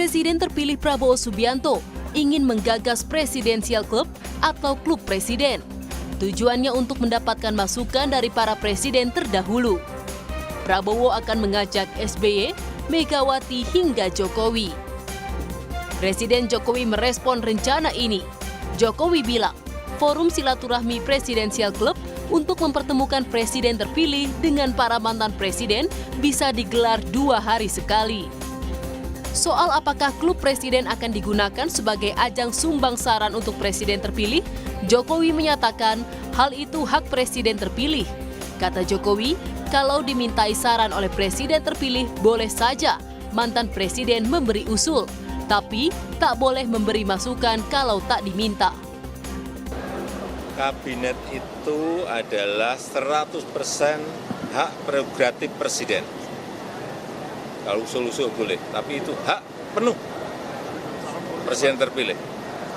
Presiden terpilih Prabowo Subianto ingin menggagas presidensial club atau klub presiden. Tujuannya untuk mendapatkan masukan dari para presiden terdahulu. Prabowo akan mengajak SBY, Megawati hingga Jokowi. Presiden Jokowi merespon rencana ini. Jokowi bilang, forum silaturahmi presidensial club untuk mempertemukan presiden terpilih dengan para mantan presiden bisa digelar 2 hari sekali. Soal apakah klub presiden akan digunakan sebagai ajang sumbang saran untuk presiden terpilih, Jokowi menyatakan hal itu hak presiden terpilih. Kata Jokowi, kalau dimintai saran oleh presiden terpilih boleh saja mantan presiden memberi usul, tapi tak boleh memberi masukan kalau tak diminta. Kabinet itu adalah 100% hak prerogatif presiden. Kalau usul-usul boleh, tapi itu hak penuh presiden terpilih.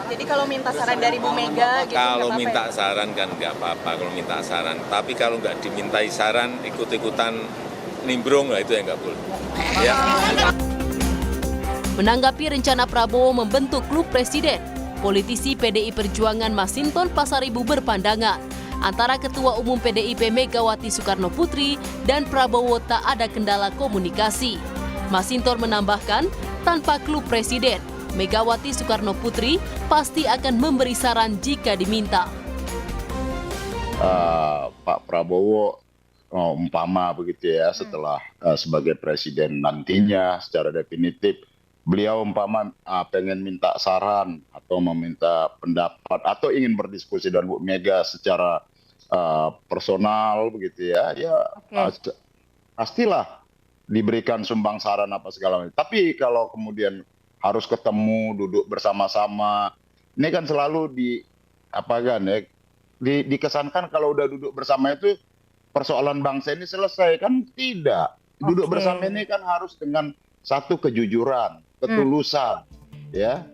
Jadi kalau minta saran dari Bu Mega gitu Kalau nggak minta apa-apa ya? saran kan nggak apa-apa kalau minta saran. Tapi kalau nggak dimintai saran, ikut-ikutan nimbrung lah itu yang nggak boleh. Ya. Menanggapi rencana Prabowo membentuk klub presiden, politisi PDI Perjuangan Masinton Pasaribu berpandangan antara Ketua Umum PDIP Megawati Soekarno Putri dan Prabowo tak ada kendala komunikasi. Masinton menambahkan, tanpa klub presiden, Megawati Soekarno Putri pasti akan memberi saran jika diminta. Pak Prabowo umpama begitu ya setelah sebagai presiden nantinya secara definitif beliau umpama pengen minta saran atau meminta pendapat atau ingin berdiskusi dengan Bu Mega secara personal begitu ya pastilah diberikan sumbang saran apa segala macam. Tapi kalau kemudian harus ketemu duduk bersama-sama, ini kan selalu dikesankan kalau udah duduk bersama itu persoalan bangsa ini selesai, kan tidak. Duduk bersama ini kan harus dengan satu kejujuran, ketulusan, ya.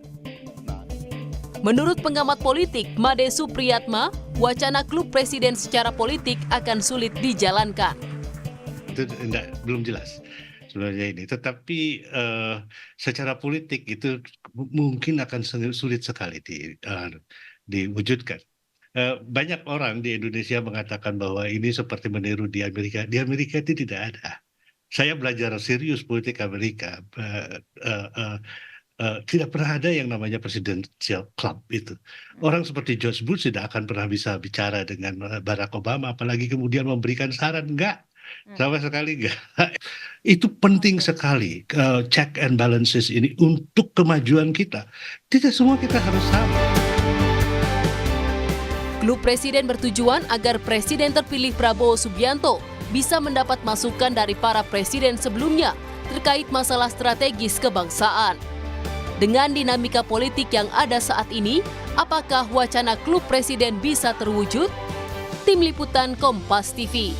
Menurut pengamat politik Made Supriyatma, wacana klub presiden secara politik akan sulit dijalankan. Itu belum jelas sebenarnya ini, tetapi secara politik itu mungkin akan sulit sekali diwujudkan. Banyak orang di Indonesia mengatakan bahwa ini seperti meniru di Amerika. Di Amerika itu tidak ada. Saya belajar serius politik Amerika. Tidak pernah ada yang namanya presidential club itu. Orang seperti George Bush tidak akan pernah bisa bicara dengan Barack Obama, apalagi kemudian memberikan saran. Enggak. Sama sekali enggak. Itu penting sekali check and balances ini untuk kemajuan kita. Tidak semua kita harus sama. Klub presiden bertujuan agar presiden terpilih Prabowo Subianto bisa mendapat masukan dari para presiden sebelumnya terkait masalah strategis kebangsaan. Dengan dinamika politik yang ada saat ini, apakah wacana klub presiden bisa terwujud? Tim Liputan Kompas TV.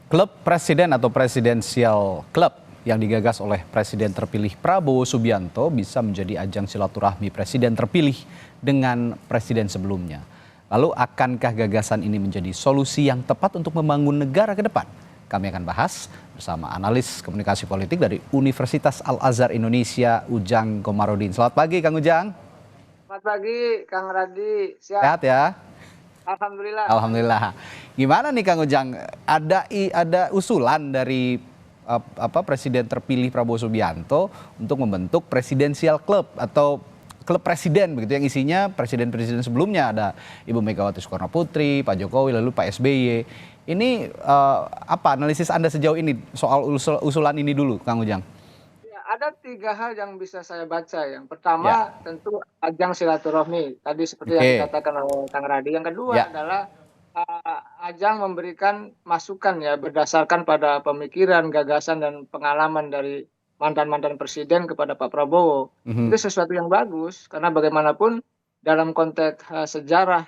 Klub presiden atau presidensial club yang digagas oleh Presiden terpilih Prabowo Subianto bisa menjadi ajang silaturahmi presiden terpilih dengan presiden sebelumnya. Lalu akankah gagasan ini menjadi solusi yang tepat untuk membangun negara ke depan? Kami akan bahas bersama analis komunikasi politik dari Universitas Al-Azhar Indonesia, Ujang Komarudin. Selamat pagi Kang Ujang. Selamat pagi Kang Radi. Sehat ya? Alhamdulillah. Alhamdulillah. Gimana nih Kang Ujang? Ada usulan dari Presiden terpilih Prabowo Subianto untuk membentuk presidensial club atau klub presiden begitu yang isinya presiden-presiden sebelumnya, ada Ibu Megawati Soekarno Putri, Pak Jokowi, lalu Pak SBY. Ini apa analisis Anda sejauh ini soal usulan ini dulu, Kang Ujang? Ya, ada 3 hal yang bisa saya baca. Yang pertama tentu ajang silaturahmi. Tadi seperti yang dikatakan oleh Kang Radi. Yang kedua adalah ajang memberikan masukan ya berdasarkan pada pemikiran, gagasan dan pengalaman dari mantan-mantan presiden kepada Pak Prabowo. Itu sesuatu yang bagus karena bagaimanapun dalam konteks sejarah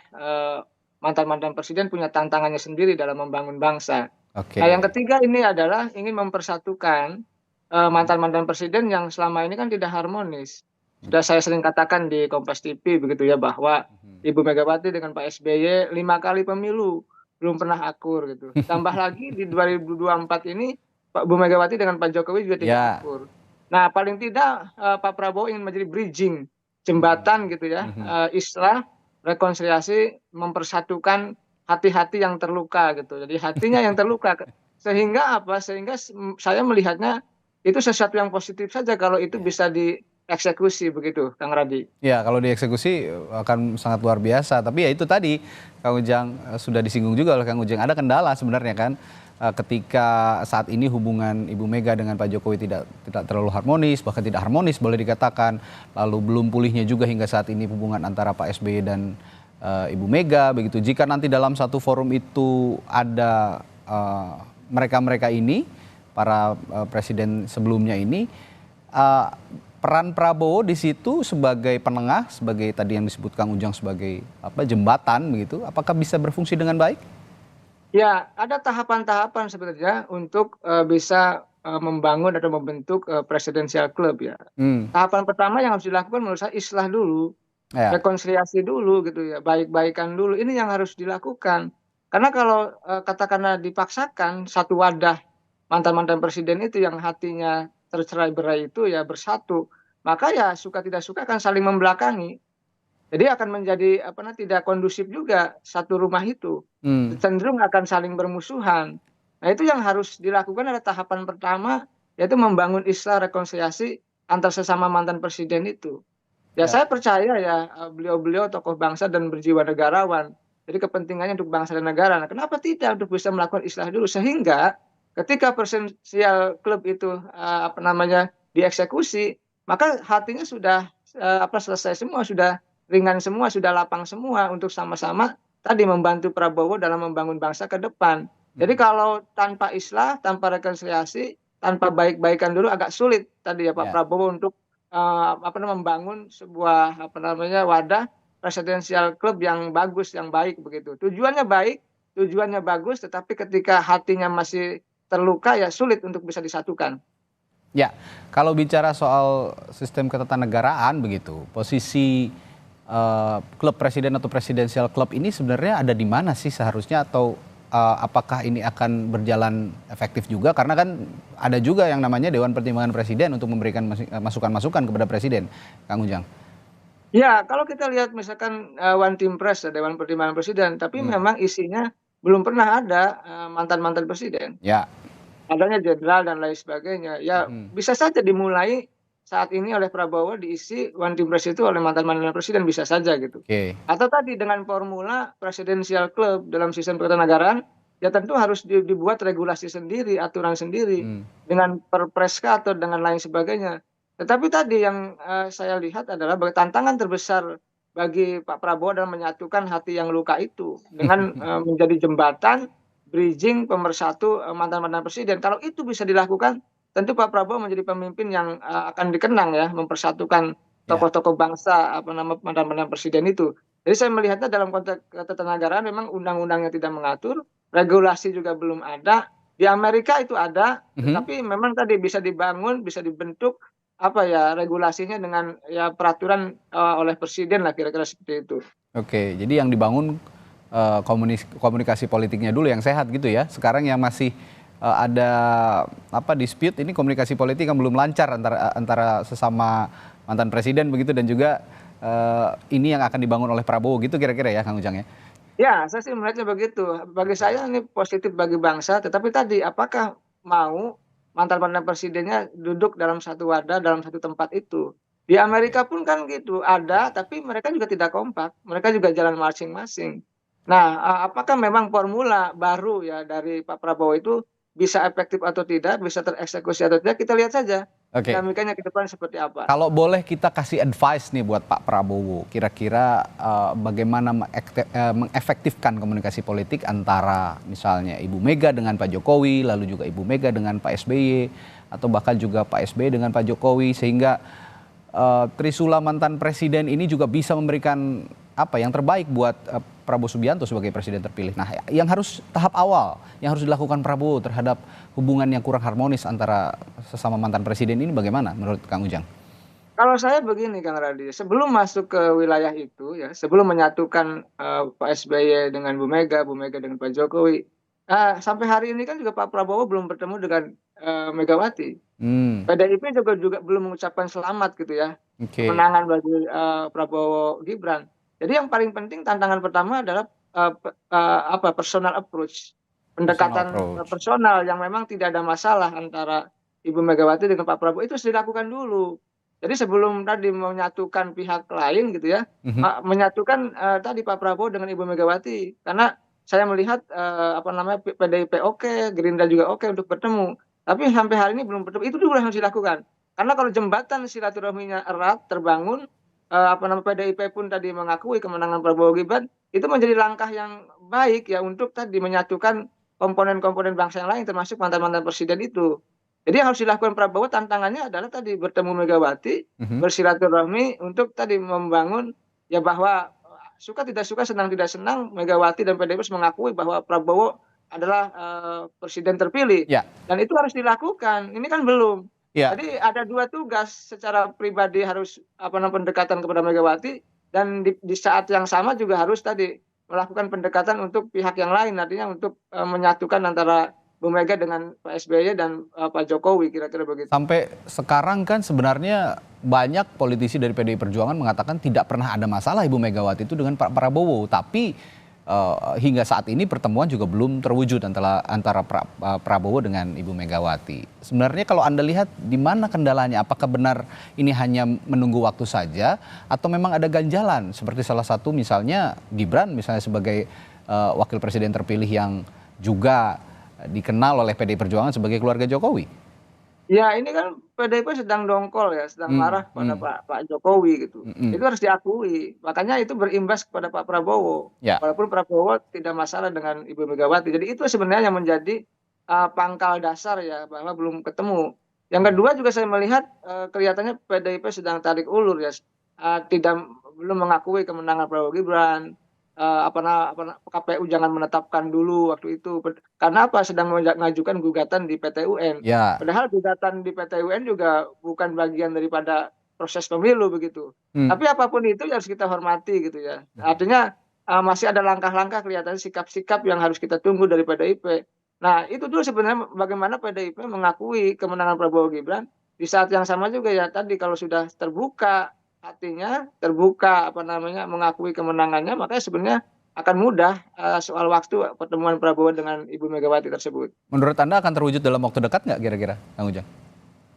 mantan-mantan presiden punya tantangannya sendiri dalam membangun bangsa. Nah, yang ketiga ini adalah ingin mempersatukan mantan-mantan presiden yang selama ini kan tidak harmonis. Sudah saya sering katakan di Kompas TV begitu ya bahwa Ibu Megawati dengan Pak SBY 5 kali pemilu. belum pernah akur gitu. Tambah lagi di 2024 ini Bu Megawati dengan Pak Jokowi juga tidak akur. Nah, paling tidak Pak Prabowo ingin menjadi bridging, jembatan gitu ya, islah, rekonsiliasi, mempersatukan hati-hati yang terluka gitu. Jadi hatinya yang terluka, sehingga apa? Sehingga saya melihatnya itu sesuatu yang positif saja kalau itu bisa dieksekusi begitu, Kang Radi. Ya, kalau dieksekusi akan sangat luar biasa. Tapi ya itu tadi, Kang Ujang sudah disinggung juga oleh Kang Ujang. Ada kendala sebenarnya kan, ketika saat ini hubungan Ibu Mega dengan Pak Jokowi tidak terlalu harmonis, bahkan tidak harmonis boleh dikatakan. Lalu belum pulihnya juga hingga saat ini hubungan antara Pak SBY dan Ibu Mega. Begitu. Jika nanti dalam satu forum itu ada mereka-mereka ini, para presiden sebelumnya ini, peran Prabowo di situ sebagai penengah, sebagai tadi yang disebut Kang Ujang sebagai jembatan begitu, apakah bisa berfungsi dengan baik? Ya, ada tahapan-tahapan sebenarnya untuk bisa membangun atau membentuk presidential club ya. Tahapan pertama yang harus dilakukan menurut saya islah dulu, rekonsiliasi dulu gitu ya, baik-baikan dulu. Ini yang harus dilakukan. Karena kalau katakanlah dipaksakan satu wadah mantan-mantan presiden itu yang hatinya tercerai-berai itu ya bersatu, maka ya suka tidak suka akan saling membelakangi. Jadi akan menjadi tidak kondusif juga satu rumah itu. Cenderung akan saling bermusuhan. Nah, itu yang harus dilakukan adalah tahapan pertama, yaitu membangun islah rekonsiliasi antar sesama mantan presiden itu. Ya, saya percaya ya beliau-beliau tokoh bangsa dan berjiwa negarawan. Jadi kepentingannya untuk bangsa dan negara. Nah, kenapa tidak untuk bisa melakukan islah dulu sehingga ketika presidential club itu dieksekusi, maka hatinya sudah selesai semua, sudah ringan semua, sudah lapang semua untuk sama-sama tadi membantu Prabowo dalam membangun bangsa ke depan. Jadi kalau tanpa islah, tanpa rekonsiliasi, tanpa baik-baikan dulu agak sulit tadi ya Pak Prabowo untuk membangun sebuah wadah presidential club yang bagus, yang baik begitu. Tujuannya baik, tujuannya bagus, tetapi ketika hatinya masih terluka ya sulit untuk bisa disatukan. Ya, kalau bicara soal sistem ketatanegaraan begitu, posisi klub presiden atau presidensial club ini sebenarnya ada di mana sih seharusnya, atau apakah ini akan berjalan efektif juga? Karena kan ada juga yang namanya Dewan Pertimbangan Presiden untuk memberikan masukan-masukan kepada Presiden, Kang Ujang. Ya, kalau kita lihat misalkan One Team Press, Dewan Pertimbangan Presiden, tapi memang isinya belum pernah ada mantan-mantan presiden. Ya. Adanya jenderal dan lain sebagainya. Ya, bisa saja dimulai saat ini oleh Prabowo diisi One Team Press itu oleh mantan-mantan presiden, bisa saja gitu. Atau tadi dengan formula presidential club dalam sistem ketatanegaraan, ya tentu harus dibuat regulasi sendiri, aturan sendiri dengan perpres atau dengan lain sebagainya. Tetapi tadi yang saya lihat adalah tantangan terbesar bagi Pak Prabowo dalam menyatukan hati yang luka itu dengan menjadi jembatan, bridging, pemersatu mantan-mantan presiden. Kalau itu bisa dilakukan, tentu Pak Prabowo menjadi pemimpin yang akan dikenang ya, mempersatukan tokoh-tokoh bangsa mantan-mantan presiden itu. Jadi saya melihatnya dalam konteks ketatanegaraan memang undang-undangnya tidak mengatur, regulasi juga belum ada. Di Amerika itu ada, tapi memang tadi bisa dibangun, bisa dibentuk regulasinya dengan peraturan oleh presiden lah, kira-kira seperti itu. Oke, jadi yang dibangun komunikasi politiknya dulu yang sehat gitu ya. Sekarang yang masih ada dispute ini, komunikasi politik yang belum lancar antara sesama mantan presiden begitu, dan juga ini yang akan dibangun oleh Prabowo gitu kira-kira ya, Kang Ujang ya. Ya, saya sih melihatnya begitu. Bagi saya ini positif bagi bangsa, tetapi tadi apakah mau mantan-mantan presidennya duduk dalam satu wadah, dalam satu tempat itu. Di Amerika pun kan gitu, ada, tapi mereka juga tidak kompak. Mereka juga jalan masing-masing. Nah, apakah memang formula baru ya dari Pak Prabowo itu bisa efektif atau tidak, bisa tereksekusi atau tidak, kita lihat saja. Dinamikanya ke depan seperti apa. Kalau boleh kita kasih advice nih buat Pak Prabowo, kira-kira bagaimana mengefektifkan komunikasi politik antara misalnya Ibu Mega dengan Pak Jokowi, lalu juga Ibu Mega dengan Pak SBY, atau bahkan juga Pak SBY dengan Pak Jokowi, sehingga trisula mantan presiden ini juga bisa memberikan yang terbaik buat Prabowo Subianto sebagai presiden terpilih. Nah, yang harus tahap awal yang harus dilakukan Prabowo terhadap hubungan yang kurang harmonis antara sesama mantan presiden ini bagaimana menurut Kang Ujang? Kalau saya begini Kang Radi, sebelum masuk ke wilayah itu ya, sebelum menyatukan Pak SBY dengan Bu Mega dengan Pak Jokowi, sampai hari ini kan juga Pak Prabowo belum bertemu dengan Megawati. Hmm, PDIP juga belum mengucapkan selamat gitu ya, oke. kemenangan bagi Prabowo Gibran. Jadi yang paling penting tantangan pertama adalah apa personal approach, Personal pendekatan approach. personal yang memang tidak ada masalah antara Ibu Megawati dengan Pak Prabowo itu harus dilakukan dulu. Jadi sebelum tadi menyatukan pihak lain gitu ya, Mhm. menyatukan tadi Pak Prabowo dengan Ibu Megawati. Karena saya melihat apa namanya PDIP oke, Gerindra juga oke untuk bertemu. Tapi sampai hari ini belum bertemu. Itu dulu yang harus dilakukan. Karena kalau jembatan silaturahminya erat terbangun, apa namanya PDIP pun tadi mengakui kemenangan Prabowo Gibran, itu menjadi langkah yang baik ya untuk tadi menyatukan komponen-komponen bangsa yang lain termasuk mantan-mantan presiden itu. Jadi yang harus dilakukan Prabowo tantangannya adalah tadi bertemu Megawati, Mhm. bersilaturahmi untuk tadi membangun ya bahwa suka tidak suka, senang tidak senang, Megawati dan PDIP harus mengakui bahwa Prabowo adalah presiden terpilih Ya, dan itu harus dilakukan. Ini kan belum. ya. Jadi ada dua tugas secara pribadi harus apa namanya pendekatan kepada Megawati dan di saat yang sama juga harus tadi melakukan pendekatan untuk pihak yang lain, artinya untuk menyatukan antara Bu Mega dengan Pak SBY dan Pak Jokowi kira-kira begitu. Sampai sekarang kan sebenarnya banyak politisi dari PDI Perjuangan mengatakan tidak pernah ada masalah Ibu Megawati itu dengan Pak Prabowo. Tapi hingga saat ini pertemuan juga belum terwujud antara Prabowo dengan Ibu Megawati. Sebenarnya kalau Anda lihat di mana kendalanya? Apakah benar ini hanya menunggu waktu saja atau memang ada ganjalan? Seperti salah satu misalnya Gibran misalnya sebagai wakil presiden terpilih yang juga dikenal oleh PDI Perjuangan sebagai keluarga Jokowi. Ya ini kan PDIP sedang dongkol ya, sedang Hmm, marah pada hmm, Pak Jokowi gitu. mm-mm. Itu harus diakui. Makanya itu berimbas kepada Pak Prabowo. Ya, Walaupun Prabowo tidak masalah dengan Ibu Megawati. Jadi itu sebenarnya yang menjadi pangkal dasar ya bahwa belum ketemu. Yang kedua juga saya melihat kelihatannya PDIP sedang tarik ulur ya, tidak belum mengakui kemenangan Prabowo Gibran. KPU jangan menetapkan dulu waktu itu. Karena apa? Sedang mengajukan gugatan di PT UN. ya. Padahal gugatan di PT UN juga bukan bagian daripada proses pemilu begitu. Hmm. Tapi apapun itu harus kita hormati gitu ya. Artinya masih ada langkah-langkah kelihatannya sikap-sikap yang harus kita tunggu dari PDIP. Nah itu dulu sebenarnya bagaimana PDIP mengakui kemenangan Prabowo Gibran. Di saat yang sama juga ya tadi kalau sudah terbuka hatinya, terbuka apa namanya mengakui kemenangannya, maka sebenarnya akan mudah soal waktu pertemuan Prabowo dengan Ibu Megawati tersebut. Menurut Anda akan terwujud dalam waktu dekat nggak kira-kira, Kang Ujang?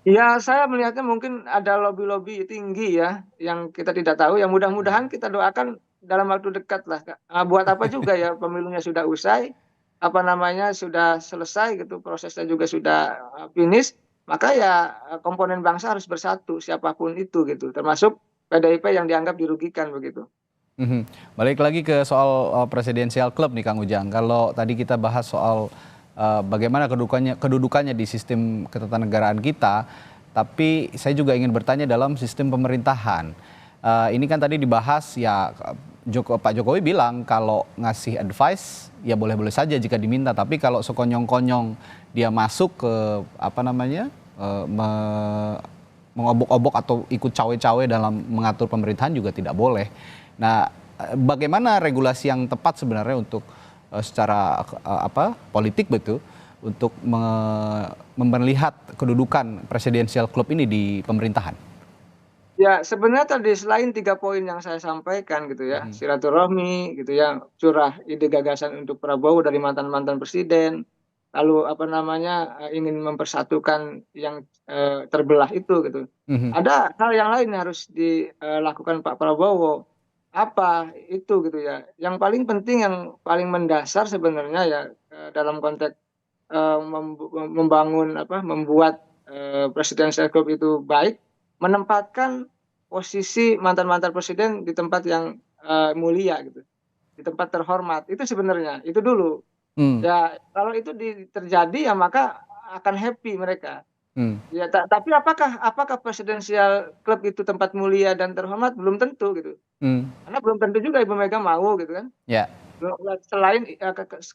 Ya, saya melihatnya mungkin ada lobi-lobi tinggi ya, yang kita tidak tahu. Yang mudah-mudahan kita doakan dalam waktu dekat lah. Buat apa juga ya pemilunya sudah usai, apa namanya sudah selesai gitu, prosesnya juga sudah finish. Maka ya komponen bangsa harus bersatu siapapun itu gitu, termasuk PDIP yang dianggap dirugikan begitu. Mhm. Balik lagi ke soal presidensial club nih Kang Ujang. Kalau tadi kita bahas soal bagaimana kedudukannya di sistem ketatanegaraan kita, tapi saya juga ingin bertanya dalam sistem pemerintahan. Ini kan tadi dibahas ya Pak Jokowi bilang kalau ngasih advice ya boleh-boleh saja jika diminta, tapi kalau sekonyong-konyong dia masuk ke apa namanya mengobok-obok atau ikut cawe-cawe dalam mengatur pemerintahan juga tidak boleh. Nah, bagaimana regulasi yang tepat sebenarnya untuk secara politik betul untuk melihat kedudukan presidensial club ini di pemerintahan? Ya, sebenarnya tadi selain 3 poin yang saya sampaikan gitu ya, silaturahmi gitu ya, curah ide gagasan untuk Prabowo dari mantan-mantan presiden, lalu apa namanya, ingin mempersatukan yang, terbelah itu gitu. Mhm, Ada hal yang lain yang harus dilakukan Pak Prabowo. Apa itu gitu ya, yang paling penting, yang paling mendasar sebenarnya ya, dalam konteks, membuat, presidential club itu baik, menempatkan posisi mantan-mantan presiden di tempat yang, mulia gitu, di tempat terhormat, itu sebenarnya, itu dulu. mmm, Ya kalau itu terjadi ya maka akan happy mereka. mmm, Ya tapi apakah presidensial club itu tempat mulia dan terhormat? Belum tentu gitu. mmm, Karena belum tentu juga Ibu Mega mau gitu kan. ya, Selain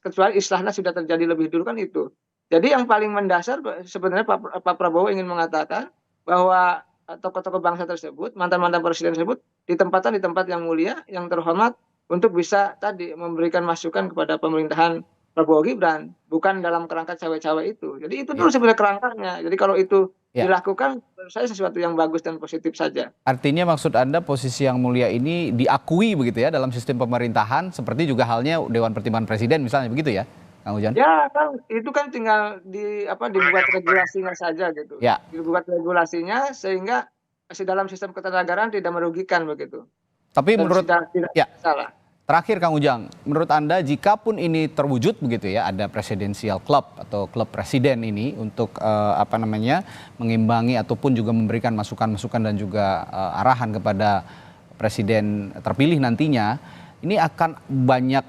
kecuali islahnya sudah terjadi lebih dulu kan itu. Jadi yang paling mendasar sebenarnya Pak Prabowo ingin mengatakan bahwa tokoh-tokoh bangsa tersebut, mantan-mantan presiden tersebut ditempatkan di tempat yang mulia, yang terhormat untuk bisa tadi memberikan masukan kepada pemerintahan Prabowo Gibran, bukan dalam kerangka cawe-cawe itu. Jadi itu dulu sebenarnya kerangkanya. Jadi kalau itu dilakukan, menurut saya sesuatu yang bagus dan positif saja. Artinya maksud Anda posisi yang mulia ini diakui begitu ya dalam sistem pemerintahan, seperti juga halnya Dewan Pertimbangan Presiden misalnya begitu ya, Kang Ujang? Ya kan itu kan tinggal dibuat regulasinya saja gitu. Ya. Dibuat regulasinya sehingga dalam sistem ketatanegaraan tidak merugikan begitu. Tapi Dan menurut tidak salah. Terakhir Kang Ujang, menurut Anda jikapun ini terwujud begitu ya, ada presidensial club atau klub presiden ini untuk mengimbangi ataupun juga memberikan masukan-masukan dan juga arahan kepada presiden terpilih nantinya, ini akan banyak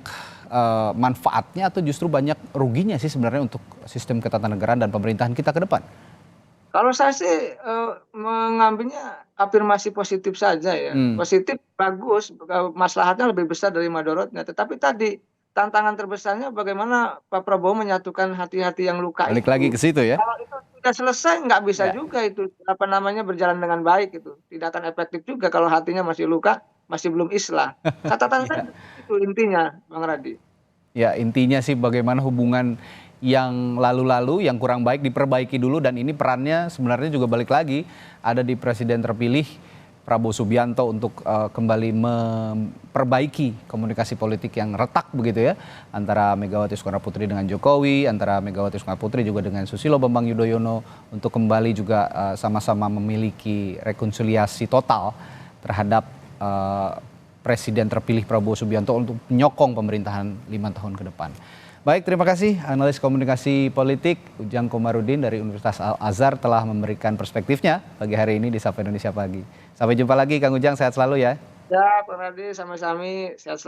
manfaatnya atau justru banyak ruginya sih sebenarnya untuk sistem ketatanegaraan dan pemerintahan kita ke depan? Kalau saya sih mengambilnya afirmasi positif saja ya. Positif, bagus, maslahatnya lebih besar dari madorotnya. Tetapi tadi tantangan terbesarnya bagaimana Pak Prabowo menyatukan hati-hati yang luka Balik itu. lagi ke situ ya. Kalau itu sudah selesai nggak bisa juga itu berjalan dengan baik itu. Tidak akan efektif juga kalau hatinya masih luka, masih belum islah. Catatan saya itu intinya, Bang Radi. Ya intinya sih bagaimana hubungan yang lalu-lalu yang kurang baik diperbaiki dulu, dan ini perannya sebenarnya juga balik lagi ada di presiden terpilih Prabowo Subianto untuk kembali memperbaiki komunikasi politik yang retak begitu ya antara Megawati Soekarnoputri dengan Jokowi, antara Megawati Soekarnoputri juga dengan Susilo Bambang Yudhoyono, untuk kembali juga sama-sama memiliki rekonsiliasi total terhadap presiden terpilih Prabowo Subianto untuk menyokong pemerintahan 5 tahun ke depan. Baik, terima kasih analis komunikasi politik Ujang Komarudin dari Universitas Al-Azhar telah memberikan perspektifnya pagi hari ini di Sapa Indonesia Pagi. Sampai jumpa lagi Kang Ujang, sehat selalu ya. Ya, Pak Radi, sama-sama sehat selalu.